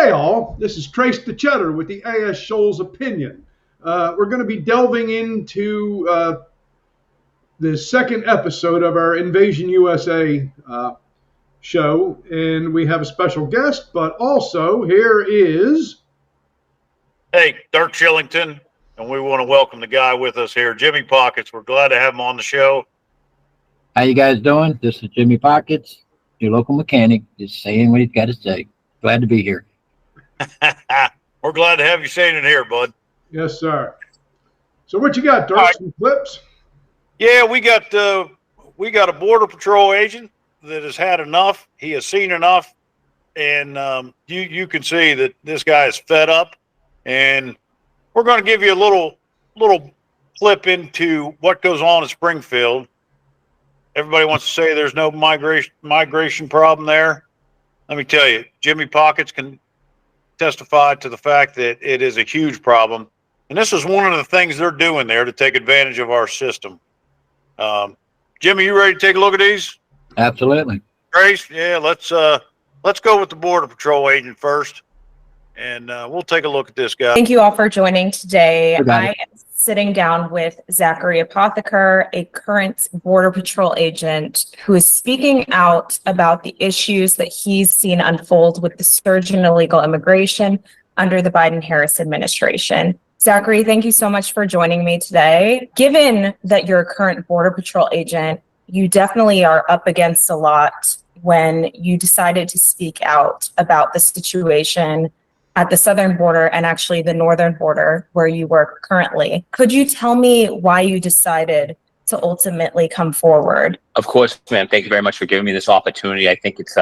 Hey all, this is Trace the Cheddar with the TheA.S.SholesOpinion. We're going to be delving into the second episode of our Invasion USA show, and we have a special guest, but also here is... Hey, Dirk Shillington, and we want to welcome the guy with us here, Jimmy Pockets. We're glad to have him on the show. How you guys doing? This is Jimmy Pockets, your local mechanic, just saying what he's got to say. Glad to be here. We're glad to have you saying it here, bud. Yes, sir. So what you got, Dirk? Right. Some clips? Yeah, we got a Border Patrol agent that has had enough. He has seen enough, and you can see that this guy is fed up. And we're going to give you a little clip into what goes on in Springfield. Everybody wants to say there's no migration problem there. Let me tell you, Jimmy Pockets can testify to the fact that it is a huge problem. And this is one of the things they're doing there to take advantage of our system. Jimmy, you ready to take a look at these? Absolutely. Grace, yeah, let's go with the Border Patrol agent first. And we'll take a look at this guy. Thank you all for joining today. I am sitting down with Zachary Apotheker, a current Border Patrol agent who is speaking out about the issues that he's seen unfold with the surge in illegal immigration under the Biden-Harris administration. Zachary, thank you so much for joining me today. Given that you're a current Border Patrol agent, you definitely are up against a lot when you decided to speak out about the situation at the southern border and actually the northern border where you work currently. Could you tell me why you decided to ultimately come forward? Of course, ma'am. Thank you very much for giving me this opportunity. I think it's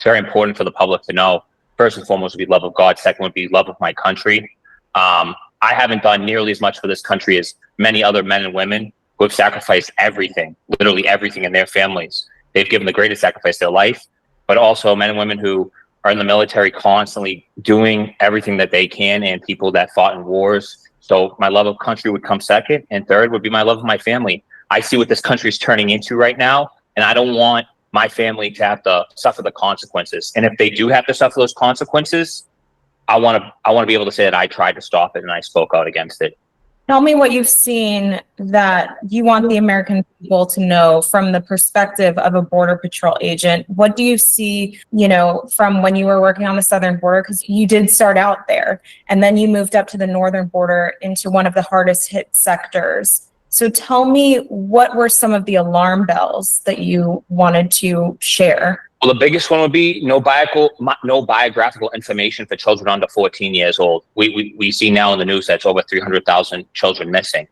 very important for the public to know. First and foremost would be love of God. Second would be love of my country. I haven't done nearly as much for this country as many other men and women who have sacrificed everything, literally everything in their families. They've given the greatest sacrifice, their life, but also men and women who are in the military constantly doing everything that they can, and people that fought in wars. So my love of country would come second, and third would be my love of my family. I see what this country is turning into right now, and I don't want my family to have to suffer the consequences. And if they do have to suffer those consequences, I want to be able to say that I tried to stop it and I spoke out against it. Tell me what you've seen that you want the American people to know from the perspective of a Border Patrol agent. What do you see, from when you were working on the southern border? Because you did start out there, and then you moved up to the northern border into one of the hardest hit sectors. So tell me, what were some of the alarm bells that you wanted to share? Well, the biggest one would be no biographical information for children under 14 years old. We see now in the news that's over 300,000 children missing.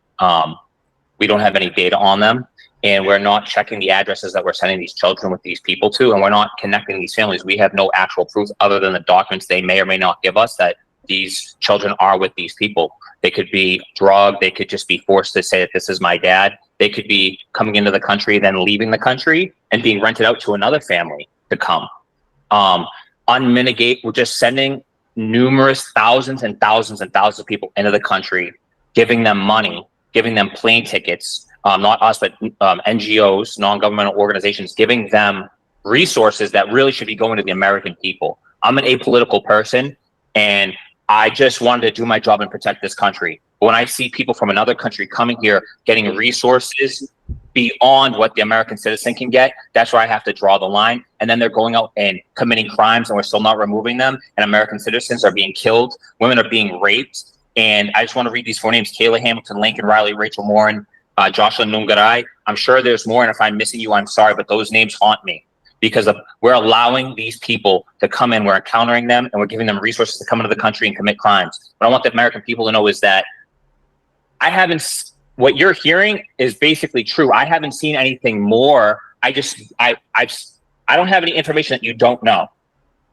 We don't have any data on them, and we're not checking the addresses that we're sending these children with these people to, and we're not connecting these families. We have no actual proof other than the documents they may or may not give us that these children are with these people. They could be drugged. They could just be forced to say that this is my dad. They could be coming into the country, then leaving the country and being rented out to another family to come. We're just sending numerous thousands and thousands and thousands of people into the country, giving them money, giving them plane tickets, not us, but NGOs, non-governmental organizations, giving them resources that really should be going to the American people. I'm an apolitical person, and I just wanted to do my job and protect this country. But when I see people from another country coming here, getting resources beyond what the American citizen can get, that's where I have to draw the line. And then they're going out and committing crimes, and we're still not removing them. And American citizens are being killed. Women are being raped. And I just want to read these four names: Kayla Hamilton, Lincoln Riley, Rachel Morin, Jocelyn Nungaray. I'm sure there's more, and if I'm missing you, I'm sorry, but those names haunt me because we're allowing these people to come in, we're encountering them, and we're giving them resources to come into the country and commit crimes. What I want the American people to know is that what you're hearing is basically true. I haven't seen anything more. I don't have any information that you don't know.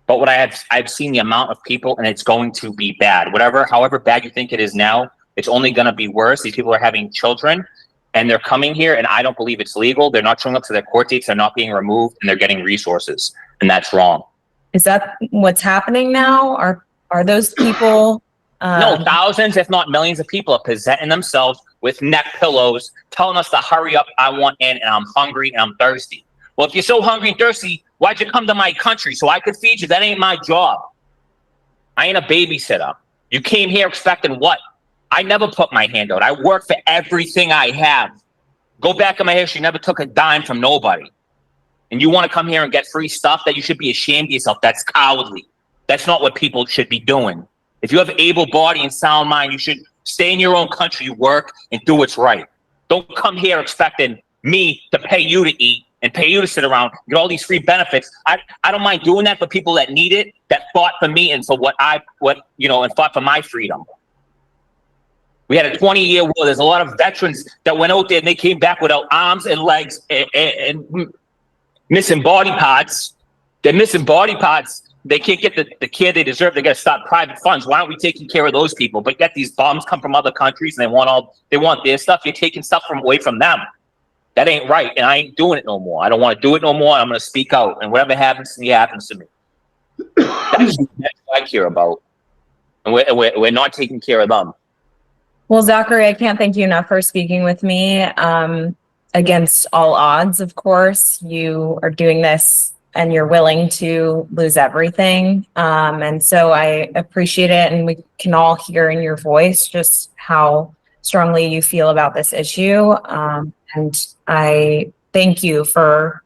But what I've seen the amount of people, and it's going to be bad. However bad you think it is now, it's only going to be worse. These people are having children, and they're coming here, and I don't believe it's legal. They're not showing up to their court dates. They're not being removed, and they're getting resources, and that's wrong. Is that what's happening now? Are those people? No, thousands, if not millions of people are presenting themselves with neck pillows, telling us to hurry up, I want in, and I'm hungry and I'm thirsty. Well, if you're so hungry and thirsty, why'd you come to my country? So I could feed you? That ain't my job. I ain't a babysitter. You came here expecting what? I never put my hand out. I work for everything I have. Go back in my history, never took a dime from nobody. And you want to come here and get free stuff that you should be ashamed of yourself. That's cowardly. That's not what people should be doing. If you have able body and sound mind, you should stay in your own country, work, and do what's right. Don't come here expecting me to pay you to eat and pay you to sit around, get all these free benefits. I don't mind doing that for people that need it, that fought for me and for and fought for my freedom. We had a 20-year war. There's a lot of veterans that went out there and they came back without arms and legs and missing body parts. They're missing body parts. They can't get the care they deserve. They got to start private funds. Why aren't we taking care of those people? But yet these bums come from other countries and they want their stuff. You're taking stuff away from them. That ain't right, and I ain't doing it no more. I don't want to do it no more. I'm going to speak out, and whatever happens to me happens to me. That's what I care about, and we're not taking care of them. Well, Zachary, I can't thank you enough for speaking with me. Against all odds, of course, you are doing this and you're willing to lose everything. And so I appreciate it. And we can all hear in your voice just how strongly you feel about this issue. And I thank you for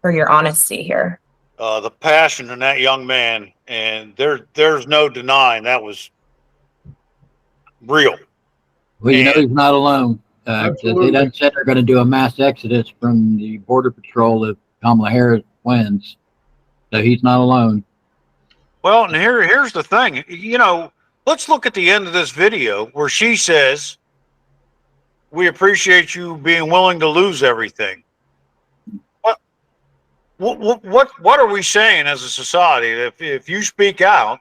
your honesty here. The passion in that young man, and there's no denying that was real. Well, you know he's not alone. They done said they're going to do a mass exodus from the Border Patrol if Kamala Harris wins. So he's not alone. Well, and here's the thing. Let's look at the end of this video where she says, "We appreciate you being willing to lose everything." What are we saying as a society? If you speak out,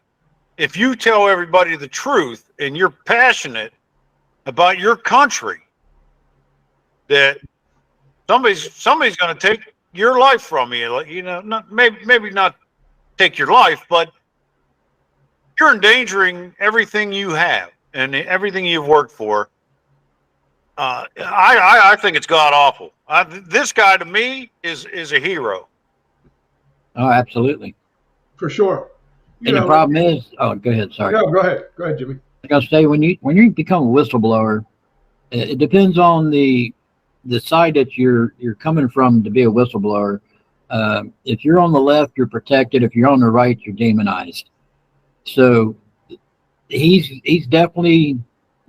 if you tell everybody the truth, and you're passionate about your country, that somebody's going to take your life from you. Maybe not take your life, but you're endangering everything you have and everything you've worked for. I think it's god awful. This guy to me is a hero. Oh, absolutely. For sure. The problem is, go ahead. Sorry. No, go ahead. Go ahead, Jimmy. Like I was saying, when you become a whistleblower, it depends on the side that you're coming from to be a whistleblower. If you're on the left, you're protected. If you're on the right, you're demonized. So he's definitely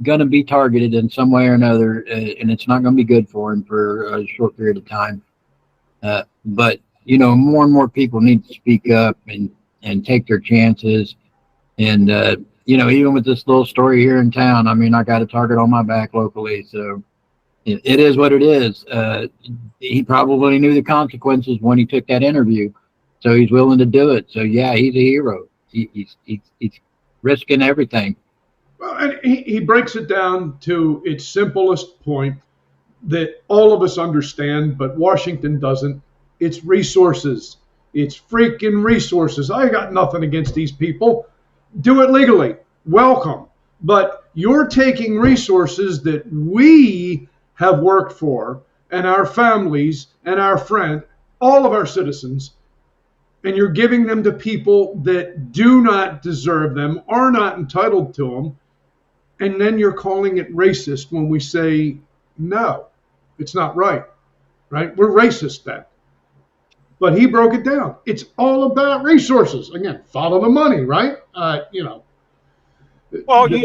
going to be targeted in some way or another, and it's not going to be good for him for a short period of time. But more and more people need to speak up and take their chances. And even with this little story here in town, I mean, I got a target on my back locally, so it is what it is. He probably knew the consequences when he took that interview, so he's willing to do it. So yeah, he's a hero. He's risking everything. Well, and he breaks it down to its simplest point that all of us understand, but Washington doesn't. It's resources. It's freaking resources. I got nothing against these people. Do it legally. Welcome. But you're taking resources that we have worked for, and our families and our friends, all of our citizens, and you're giving them to people that do not deserve them, are not entitled to them, and then you're calling it racist when we say, no, it's not right, right? We're racist then. But he broke it down. It's all about resources. Again, follow the money, right? Well, you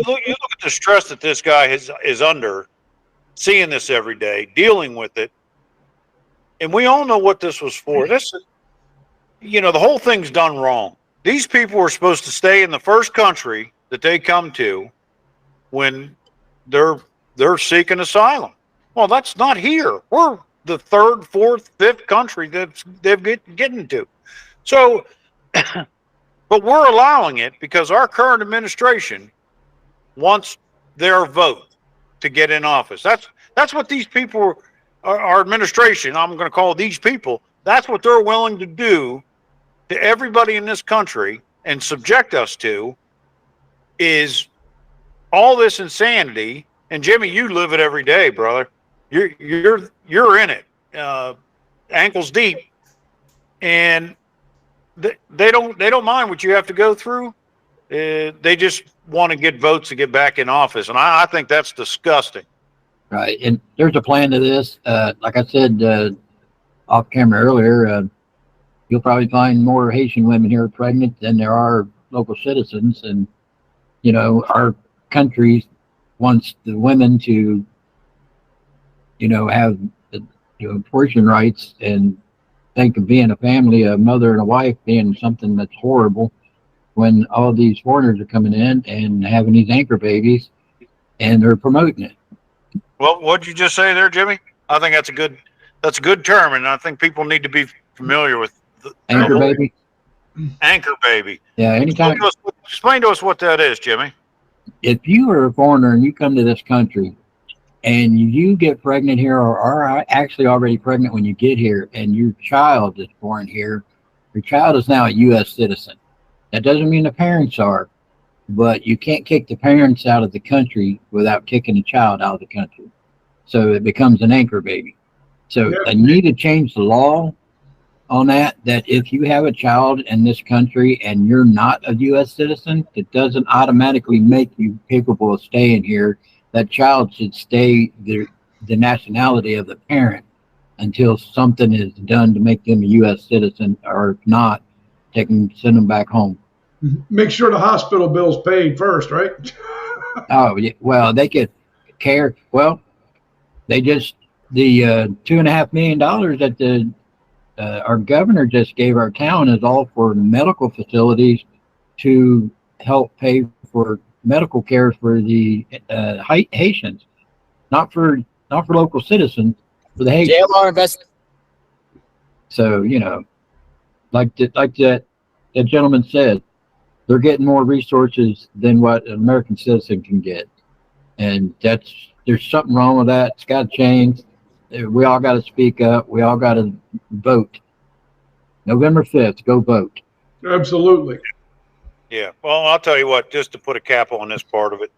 look at the stress that this guy is under, seeing this every day, dealing with it, and we all know what this was for. The whole thing's done wrong. These people were supposed to stay in the first country that they come to when they're seeking asylum. Well, that's not here. We're the third, fourth, fifth country that they're getting to. So, but we're allowing it because our current administration wants their vote to get in office. That's what these people, our administration, I'm going to call these people, that's what they're willing to do to everybody in this country and subject us to, is all this insanity. And Jimmy, you live it every day, brother. You're in it, ankles deep, and they don't mind what you have to go through. They just want to get votes to get back in office, and I think that's disgusting. Right. And there's a plan to this. Like I said off camera earlier, you'll probably find more Haitian women here pregnant than there are local citizens. And, you know, our country wants the women to, you know, have abortion rights and think of being a family, a mother and a wife being something that's horrible when all these foreigners are coming in and having these anchor babies and they're promoting it. Well, what'd you just say there, Jimmy? I think that's a good term, and I think people need to be familiar with the Anchor whole baby. anchor baby. Yeah. Anytime. Explain to us what that is, Jimmy. If you are a foreigner and you come to this country and you get pregnant here or are actually already pregnant when you get here and your child is born here, your child is now a U.S. citizen. That doesn't mean the parents are, but you can't kick the parents out of the country without kicking the child out of the country. So it becomes an anchor baby. So Yeah. I need to change the law on that if you have a child in this country and you're not a U.S. citizen, it doesn't automatically make you capable of staying here. That child should stay the nationality of the parent until something is done to make them a U.S. citizen, or if not, they can send them back home. Make sure the hospital bill's paid first, right? Oh, yeah. Well, they could care. Well, they just, the $2.5 million that our governor just gave our town is all for medical facilities to help pay for medical care for the Haitians, not for local citizens, for the Haitians. JLR invest. So, you know, like that gentleman said, they're getting more resources than what an American citizen can get, and there's something wrong with that. It's got to change. We all got to speak up. We all got to vote. November 5th, go vote. Absolutely. Yeah. Well, I'll tell you what. Just to put a cap on this part of it,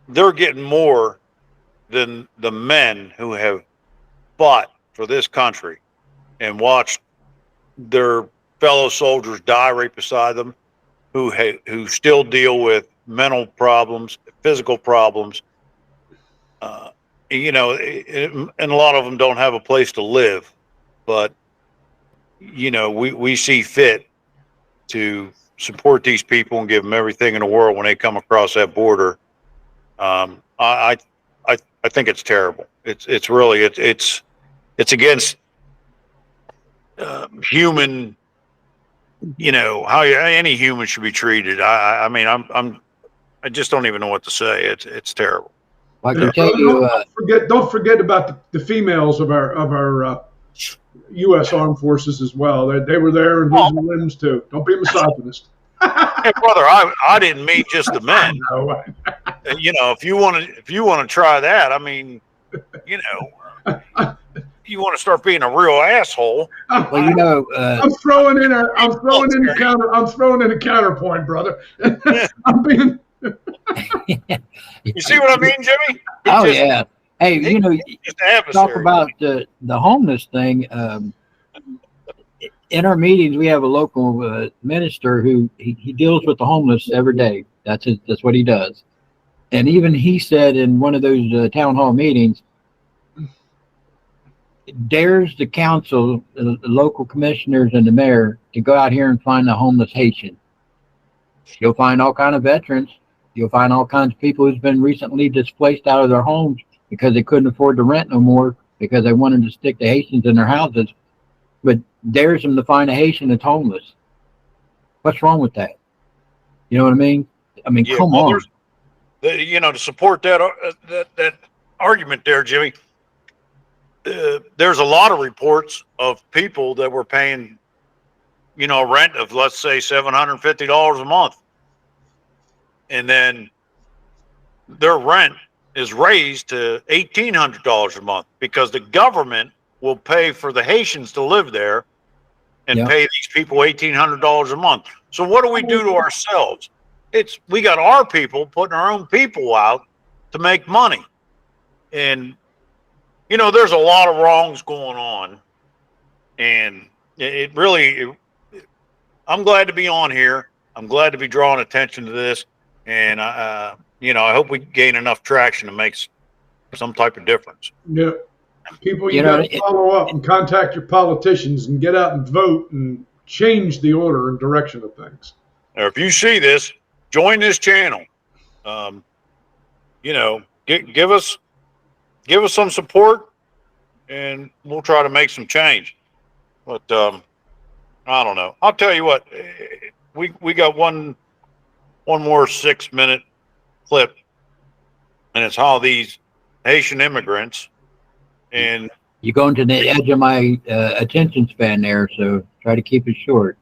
they're getting more than the men who have fought for this country and watched their fellow soldiers die right beside them, who still deal with mental problems, physical problems. You know, and a lot of them don't have a place to live, but you know, we see fit to support these people and give them everything in the world when they come across that border. I think it's terrible. It's really it's against human. You know how any human should be treated. I mean, I just don't even know what to say. It's terrible. I can tell you. Don't forget about the females of our U.S. Armed Forces as well. They were there and losing limbs too. Don't be a misogynist. Hey, brother, I didn't mean just the men. No. You know, if you want to try that, I mean, you know, you want to start being a real asshole. Well, you know, I'm throwing in a counterpoint, brother. I'm being. You see what I mean, Jimmy? Oh yeah. Hey, you know, talk adversary. about the homeless thing. In our meetings, we have a local minister who he deals with the homeless every day. That's what he does. And even he said in one of those town hall meetings, dares the council, the local commissioners and the mayor to go out here and find the homeless Haitian. You'll find all kinds of veterans. You'll find all kinds of people who's been recently displaced out of their homes because they couldn't afford to rent no more because they wanted to stick the Haitians in their houses. But dares them to find a Haitian that's homeless. What's wrong with that? You know what I mean? I mean, Yeah, come on. You know, to support that argument there, Jimmy, there's a lot of reports of people that were paying, you know, rent of, let's say, $750 a month. And then their rent is raised to $1,800 a month because the government will pay for the Haitians to live there and pay these people $1,800 a month. So what do we do to ourselves? We got our people putting our own people out to make money. And, you know, there's a lot of wrongs going on. And it really, I'm glad to be on here. I'm glad to be drawing attention to this, and I hope we gain enough traction to make some type of difference. Yeah. People, you You got know, to follow up and contact your politicians and get out and vote and change the order and direction of things. Or if you see this, join this channel. Give us some support, and we'll try to make some change. But I don't know. I'll tell you what. We got one more 6-minute clip, and it's how these Haitian immigrants and you're going to the edge of my attention span there, so try to keep it short.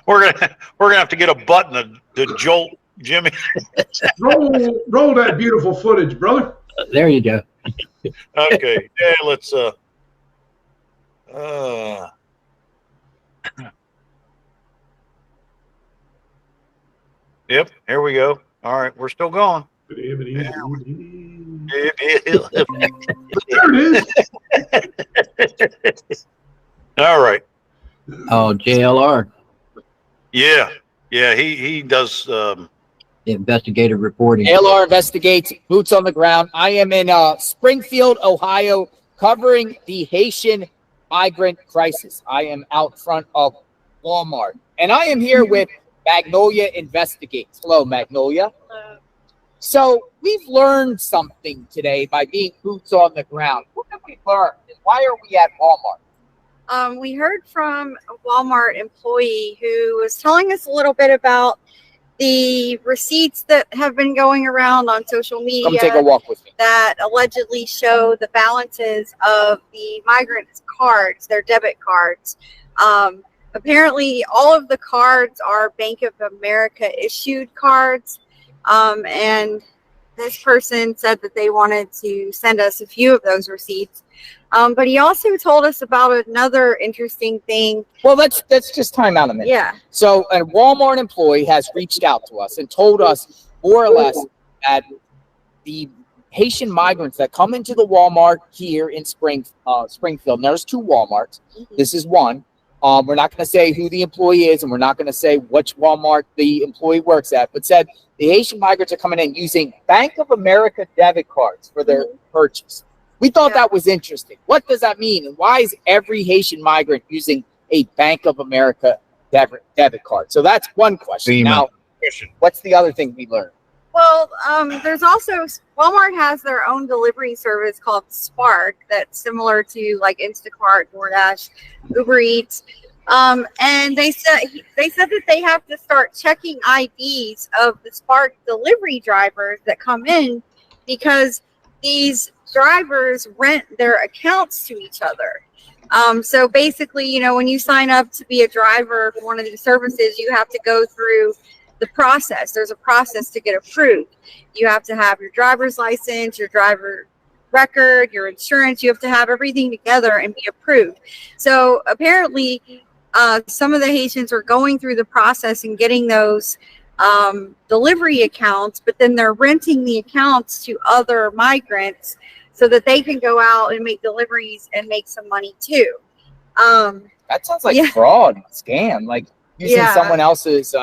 we're gonna have to get a button to jolt Jimmy. Roll that beautiful footage, brother. There you go. Okay, yeah, let's yep, here we go. All right, we're still going. There it is. All right. Oh, JLR. Yeah, he does. Investigative reporting. JLR investigates, boots on the ground. I am in Springfield, Ohio, covering the Haitian migrant crisis. I am out front of Walmart, and I am here with Magnolia Investigates. Hello, Magnolia. Hello. So we've learned something today by being boots on the ground. What have we learned? And why are we at Walmart? We heard from a Walmart employee who was telling us a little bit about the receipts that have been going around on social media. Come take a walk with me. That allegedly show the balances of the migrants' cards, their debit cards. Apparently, all of the cards are Bank of America issued cards. And this person said that they wanted to send us a few of those receipts. But he also told us about another interesting thing. Well, let's just time out a minute. Yeah. So a Walmart employee has reached out to us and told us more or less that the Haitian migrants that come into the Walmart here in Springfield, and there's 2 Walmarts. Mm-hmm. This is one. We're not going to say who the employee is, and we're not going to say which Walmart the employee works at, but said the Haitian migrants are coming in using Bank of America debit cards for their purchase. We thought that was interesting. What does that mean? And why is every Haitian migrant using a Bank of America debit card? So that's one question. Now, what's the other thing we learned? Well, there's also, Walmart has their own delivery service called Spark that's similar to like Instacart, DoorDash, Uber Eats. And they said that they have to start checking IDs of the Spark delivery drivers that come in, because these drivers rent their accounts to each other. So basically, when you sign up to be a driver for one of these services, you have to go through the process. There's a process to get approved. You have to have your driver's license, your driver record, your insurance. You have to have everything together and be approved. So apparently, some of the Haitians are going through the process and getting those delivery accounts, but then they're renting the accounts to other migrants so that they can go out and make deliveries and make some money too. That sounds like fraud, scam, like using someone else's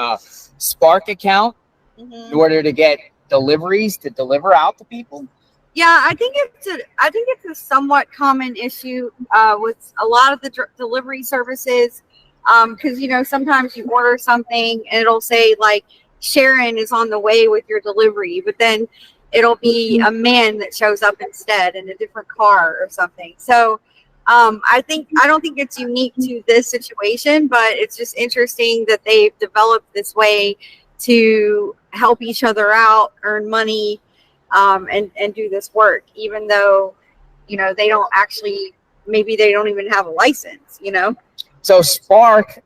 Spark account in order to get deliveries to deliver out to people. Yeah, I think it's a somewhat common issue with a lot of the delivery services, because sometimes you order something and it'll say like Sharon is on the way with your delivery, but then it'll be a man that shows up instead in a different car or something. So I don't think it's unique to this situation, but it's just interesting that they've developed this way to help each other out, earn money, and do this work, even though, they don't actually, maybe they don't even have a license, So Spark,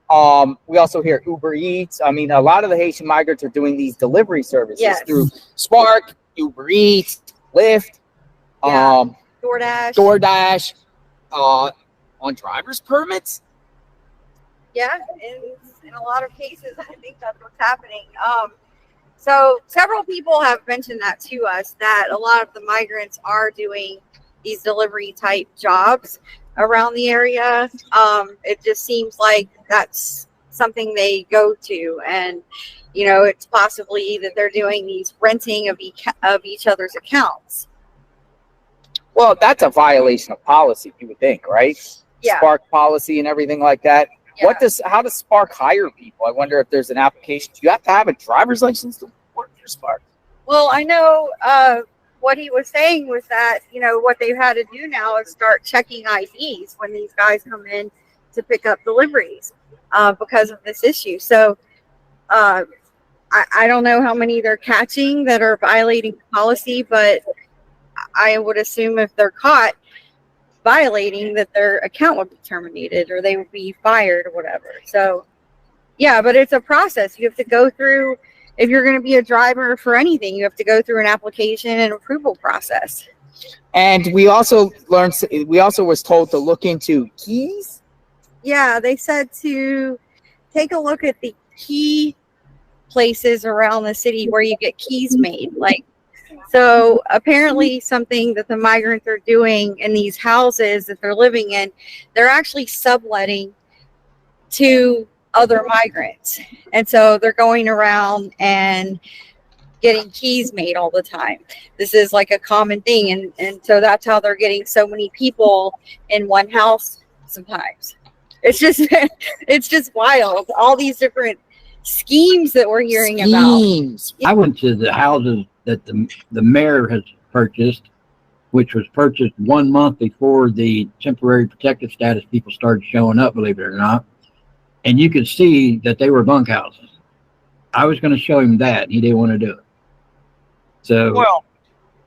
we also hear Uber Eats. I mean, a lot of the Haitian migrants are doing these delivery services through Spark, Uber Eats, Lyft, DoorDash, on driver's permits. Yeah, in a lot of cases, I think that's what's happening. So several people have mentioned that to us, that a lot of the migrants are doing these delivery type jobs around the area. It just seems like that's something they go to, and it's possibly that they're doing these renting of each other's accounts. Well, that's a violation of policy, you would think, right? Yeah. Spark policy and everything like that. Yeah. How does Spark hire people? I wonder if there's an application. Do you have to have a driver's license to work for Spark? Well, I know what he was saying was that, what they've had to do now is start checking IDs when these guys come in to pick up deliveries because of this issue. So I don't know how many they're catching that are violating policy, but I would assume if they're caught violating, that their account would be terminated or they would be fired or whatever. So, yeah, but it's a process. You have to go through. If you're going to be a driver for anything, you have to go through an application and approval process. And we also was told to look into keys. Yeah, they said to take a look at the key places around the city where you get keys made. So apparently something that the migrants are doing in these houses that they're living in, they're actually subletting to other migrants. And so they're going around and getting keys made all the time. This is like a common thing. And so that's how they're getting so many people in one house sometimes. It's just wild. All these different schemes that we're hearing about. I went to the houses that the mayor has purchased, which was purchased 1 month before the temporary protective status people started showing up, believe it or not. And you could see that they were bunkhouses. I was going to show him that. He didn't want to do it. So, Well,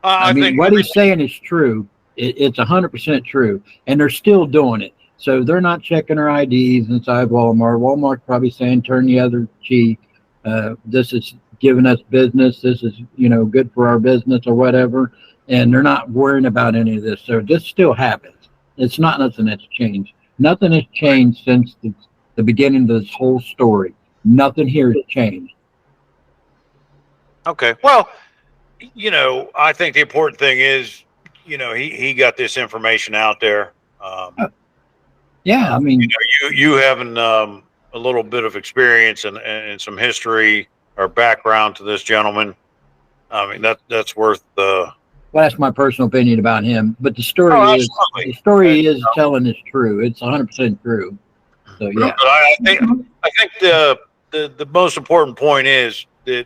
I mean, think what he's saying is true. It's 100% true. And they're still doing it. So they're not checking our IDs inside Walmart. Walmart's probably saying, turn the other cheek. This is giving us business. This is, good for our business or whatever. And they're not worrying about any of this. So this still happens. It's not nothing that's changed. Nothing has changed since the beginning of this whole story. Nothing here has changed. Okay. Well, I think the important thing is, he got this information out there. Yeah, I mean, you having a little bit of experience and some history or background to this gentleman. I mean, that's worth the. Well, that's my personal opinion about him. But the story is telling is true. It's 100% true. So yeah. But I think the most important point is that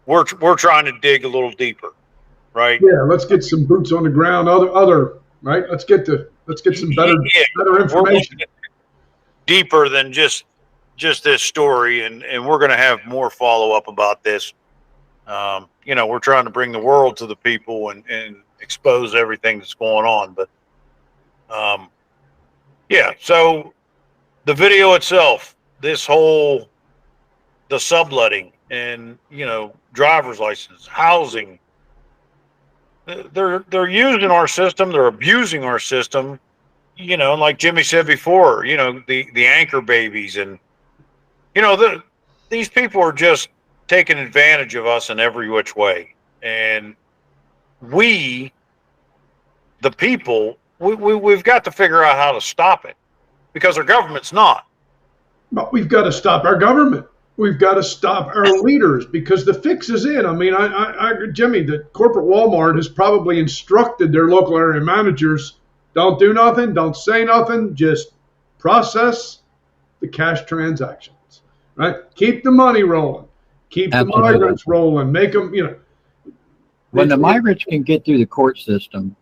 we're trying to dig a little deeper, right? Yeah, let's get some boots on the ground. Other right. Let's get some better information. Deeper than just this story, and we're going to have more follow up about this. We're trying to bring the world to the people and expose everything that's going on. But so the video itself, the subletting and driver's license, housing, they're using our system, they're abusing our system. Like Jimmy said before, the anchor babies, and these people are just taking advantage of us in every which way. And we, the people, we've got to figure out how to stop it, because our government's not. But we've got to stop our government. We've got to stop our leaders, because the fix is in. I mean, I Jimmy, the corporate Walmart has probably instructed their local area managers, don't do nothing, don't say nothing, just process the cash transactions, right? Keep the money rolling. Keep Absolutely. The migrants rolling. Make them, When the migrants can get through the court system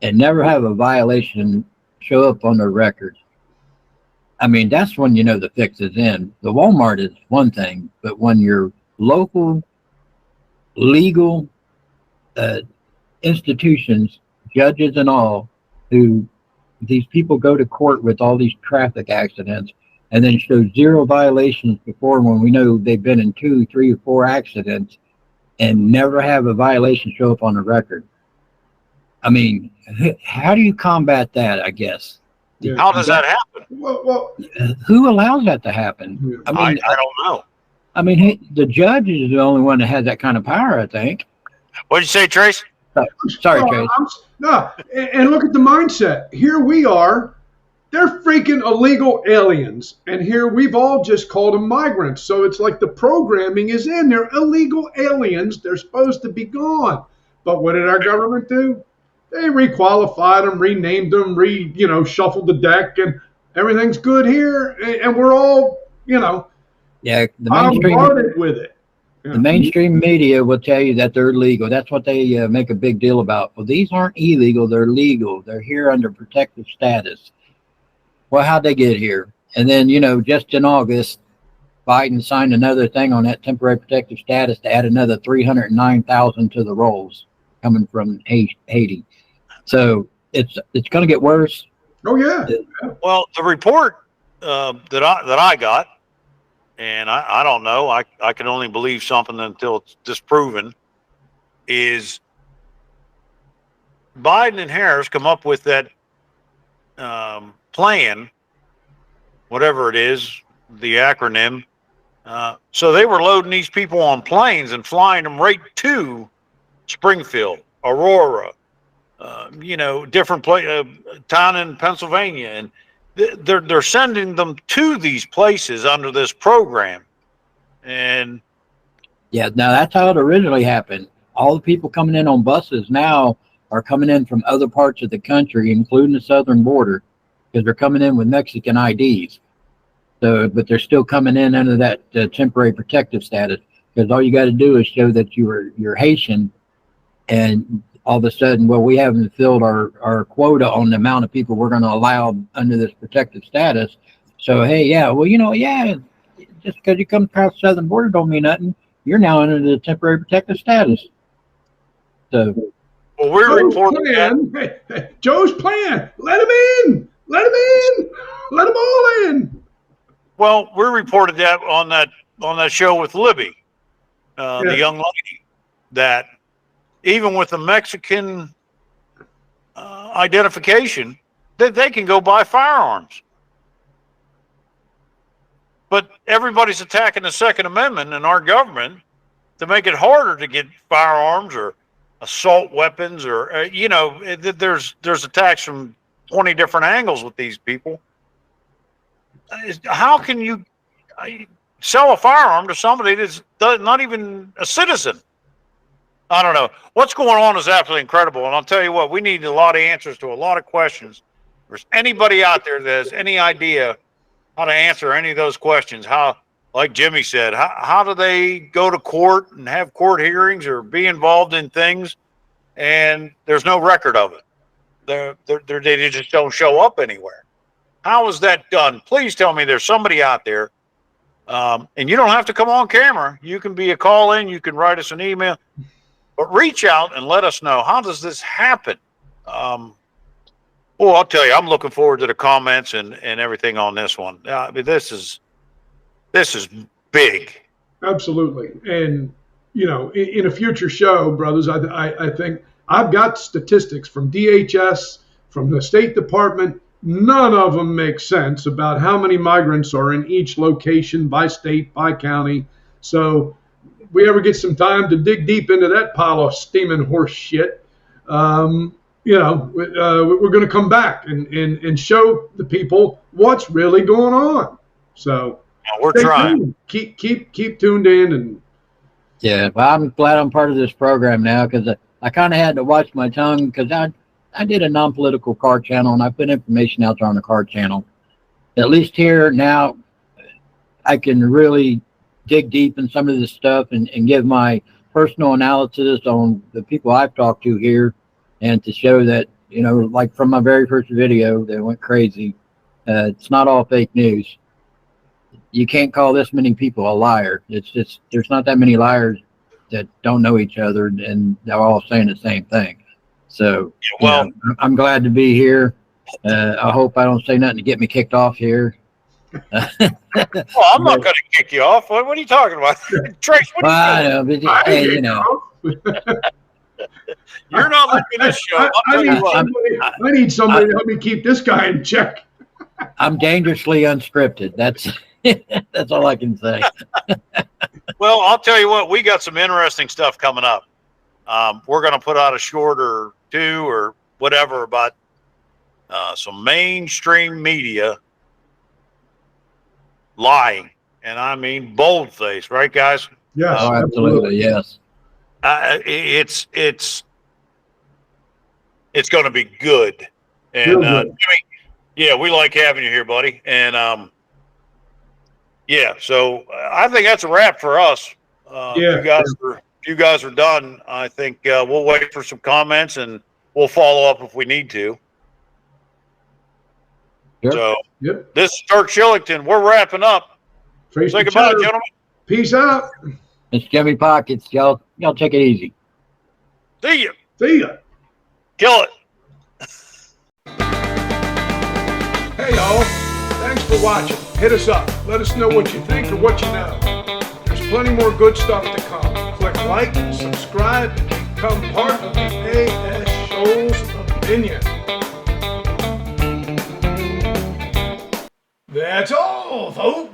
and never have a violation show up on their records, I mean, that's when the fix is in. The Walmart is one thing, but when your local legal institutions, judges and all, who these people go to court with all these traffic accidents and then show zero violations before, when we know they've been in 2, 3, or 4 accidents and never have a violation show up on the record. I mean, how do you combat that, I guess? Yeah. How does that happen? Well, who allows that to happen? Yeah. I mean, I don't know. I mean, the judge is the only one that has that kind of power, I think. What did you say, Trace? Sorry, No, Trace. no, and look at the mindset. Here we are. They're freaking illegal aliens. And here we've all just called them migrants. So it's like the programming is in. They're illegal aliens. They're supposed to be gone. But what did our government do? They requalified them, renamed them, shuffled the deck, and everything's good here. And we're all, Yeah, bombarded with it. the mainstream media will tell you that they're legal. That's what they make a big deal about. Well, these aren't illegal. They're legal. They're here under protective status. Well, how'd they get here? And then, just in August, Biden signed another thing on that temporary protective status to add another 309,000 to the rolls coming from Haiti. So it's going to get worse. Oh, yeah. Well, the report that I got, and I don't know, I can only believe something until it's disproven, is Biden and Harris come up with that plan, whatever it is, the acronym. So they were loading these people on planes and flying them right to Springfield, Aurora, different town in Pennsylvania, and they're sending them to these places under this program. And yeah, now that's how it originally happened. All the people coming in on buses now are coming in from other parts of the country, including the southern border, because they're coming in with Mexican IDs. So, but they're still coming in under that temporary protective status, because all you got to do is show that you're Haitian, and all of a sudden, well, we haven't filled our quota on the amount of people we're going to allow under this protective status. So, hey, yeah, well, just because you come across the southern border don't mean nothing. You're now under the temporary protective status. So, well, we're reporting Joe's plan. Let him in. Let him in. Let them all in. Well, we reported that on that show with Libby, the young lady, that even with the Mexican identification, that they can go buy firearms. But everybody's attacking the Second Amendment in our government to make it harder to get firearms or assault weapons, or there's attacks from 20 different angles with these people. How can you sell a firearm to somebody that's not even a citizen? I don't know. What's going on is absolutely incredible. And I'll tell you what, we need a lot of answers to a lot of questions. If there's anybody out there that has any idea how to answer any of those questions, how, like Jimmy said, how do they go to court and have court hearings or be involved in things and there's no record of it? They just don't show up anywhere. How is that done? Please tell me there's somebody out there. And you don't have to come on camera. You can be a call in. You can write us an email. But reach out and let us know, how does this happen? Well, I'll tell you, I'm looking forward to the comments and everything on this one. This is big. Absolutely. And, in a future show, brothers, I think I've got statistics from DHS, from the State Department. None of them make sense about how many migrants are in each location by state, by county. So we ever get some time to dig deep into that pile of steaming horse shit, we're going to come back and show the people what's really going on. So we're trying. Tuned. Keep tuned in. And yeah, well, I'm glad I'm part of this program now, because I kind of had to watch my tongue, because I did a non-political car channel, and I put information out there on the car channel. At least here now, I can really dig deep in some of this stuff and give my personal analysis on the people I've talked to here, and to show that, like from my very first video that went crazy, it's not all fake news. You can't call this many people a liar. It's just, there's not that many liars that don't know each other, and they're all saying the same thing. So, I'm glad to be here. I hope I don't say nothing to get me kicked off here. Well, I'm not going to kick you off. What are you talking about? Trace, what are you doing? You're not leaving this show. I need somebody to help me keep this guy in check. I'm dangerously unscripted. That's all I can say. Well, I'll tell you what, we got some interesting stuff coming up. we're going to put out a short or two or whatever about some mainstream media lying, and I mean boldface, right, guys? Yes, Oh, absolutely. Yes. It's going to be good. And Real good. Jimmy, yeah, we like having you here, buddy. And yeah, so I think that's a wrap for us. Yeah, if you guys are done, I think we'll wait for some comments and we'll follow up if we need to. Sure. So Yep. this is Dirk Shillington. We're wrapping up. Face Say the goodbye, cheddar. gentlemen. Peace out. It's Jimmy Pockets. Y'all take it easy. See you. See ya. Kill it. Hey, y'all. Thanks for watching. Hit us up. Let us know what you think or what you know. There's plenty more good stuff to come. Click like, subscribe, and become part of the A.S. Shoals Opinion. That's all, folks.